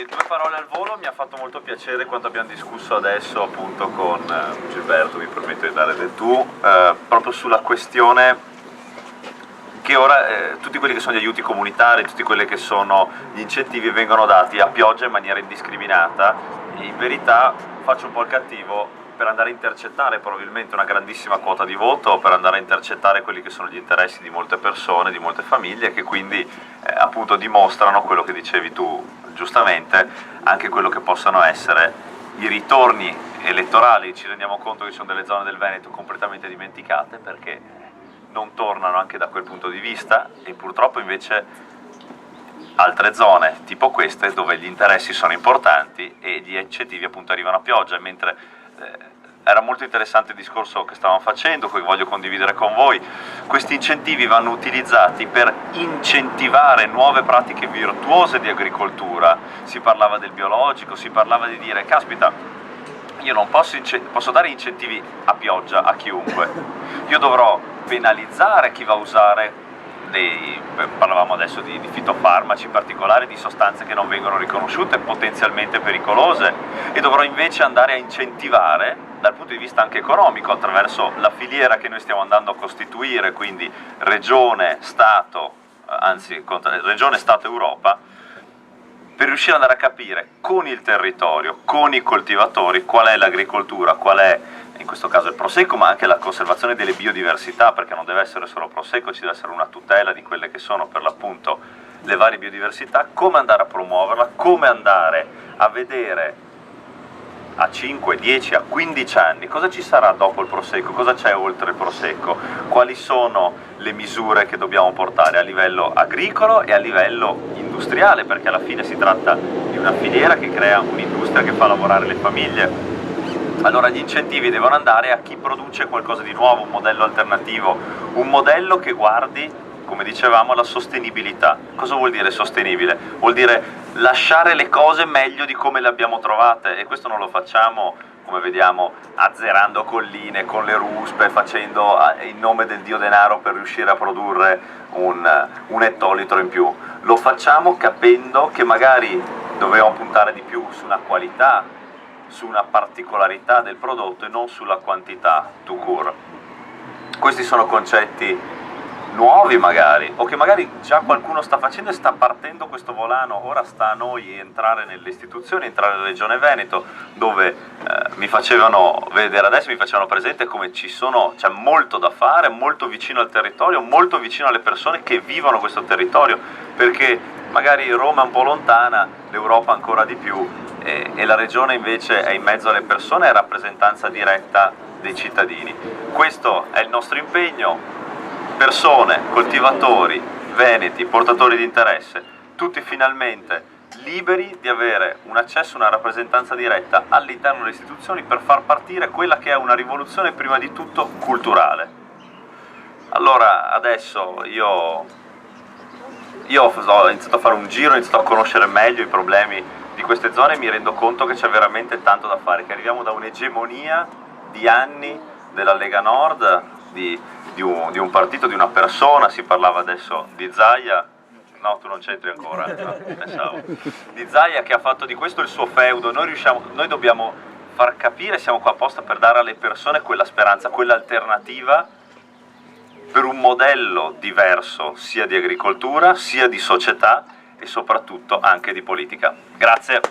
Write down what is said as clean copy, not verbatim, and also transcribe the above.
due parole al volo, mi ha fatto molto piacere quanto abbiamo discusso adesso appunto con Gilberto, mi permetto di dare del tu, proprio sulla questione che ora tutti quelli che sono gli aiuti comunitari, tutti quelli che sono gli incentivi vengono dati a pioggia in maniera indiscriminata e in verità faccio un po' il cattivo per andare a intercettare probabilmente una grandissima quota di voto, per andare a intercettare quelli che sono gli interessi di molte persone, di molte famiglie, che quindi appunto dimostrano quello che dicevi tu giustamente, anche quello che possano essere i ritorni elettorali. Ci rendiamo conto che ci sono delle zone del Veneto completamente dimenticate perché non tornano anche da quel punto di vista, e purtroppo invece altre zone tipo queste dove gli interessi sono importanti e gli incentivi appunto arrivano a pioggia, mentre era molto interessante il discorso che stavamo facendo, che voglio condividere con voi. Questi incentivi vanno utilizzati per incentivare nuove pratiche virtuose di agricoltura. Si parlava del biologico, si parlava di dire caspita, io non posso dare incentivi a pioggia a chiunque, io dovrò penalizzare chi va a usare parlavamo adesso di fitofarmaci particolari, di sostanze che non vengono riconosciute, potenzialmente pericolose, e dovrò invece andare a incentivare dal punto di vista anche economico attraverso la filiera che noi stiamo andando a costituire, quindi regione, Stato, regione, Stato, Europa, per riuscire ad andare a capire con il territorio, con i coltivatori, qual è l'agricoltura, qual è in questo caso il prosecco, ma anche la conservazione delle biodiversità, perché non deve essere solo prosecco, ci deve essere una tutela di quelle che sono per l'appunto le varie biodiversità, come andare a promuoverla, come andare a vedere a 5, 10, a 15 anni cosa ci sarà dopo il prosecco, cosa c'è oltre il prosecco, quali sono le misure che dobbiamo portare a livello agricolo e a livello industriale, perché alla fine si tratta di una filiera che crea un'industria che fa lavorare le famiglie. Allora gli incentivi devono andare a chi produce qualcosa di nuovo, un modello alternativo, un modello che guardi, come dicevamo, la sostenibilità. Cosa vuol dire sostenibile? Vuol dire lasciare le cose meglio di come le abbiamo trovate, e questo non lo facciamo, come vediamo, azzerando colline con le ruspe, facendo in nome del dio denaro per riuscire a produrre un ettolitro in più. Lo facciamo capendo che magari dovevamo puntare di più su una qualità, su una particolarità del prodotto e non sulla quantità tout court. Questi sono concetti nuovi magari, o che magari già qualcuno sta facendo e sta partendo questo volano. Ora sta a noi entrare nelle istituzioni, entrare nella Regione Veneto, dove mi facevano vedere adesso, mi facevano presente come c'è molto da fare, molto vicino al territorio, molto vicino alle persone che vivono questo territorio, perché magari Roma è un po' lontana, l'Europa ancora di più, e la regione invece è in mezzo alle persone, è rappresentanza diretta dei cittadini. Questo è il nostro impegno: persone, coltivatori, veneti, portatori di interesse, tutti finalmente liberi di avere un accesso, una rappresentanza diretta all'interno delle istituzioni per far partire quella che è una rivoluzione prima di tutto culturale. Allora adesso io ho iniziato a fare un giro, ho iniziato a conoscere meglio i problemi di queste zone e mi rendo conto che c'è veramente tanto da fare, che arriviamo da un'egemonia di anni della Lega Nord, di un partito, di una persona. Si parlava adesso di Zaia, no, tu non c'entri ancora, no, pensavo, di Zaia, che ha fatto di questo il suo feudo. Noi dobbiamo far capire, siamo qua apposta per dare alle persone quella speranza, quell'alternativa per un modello diverso sia di agricoltura, sia di società e soprattutto anche di politica. Grazie.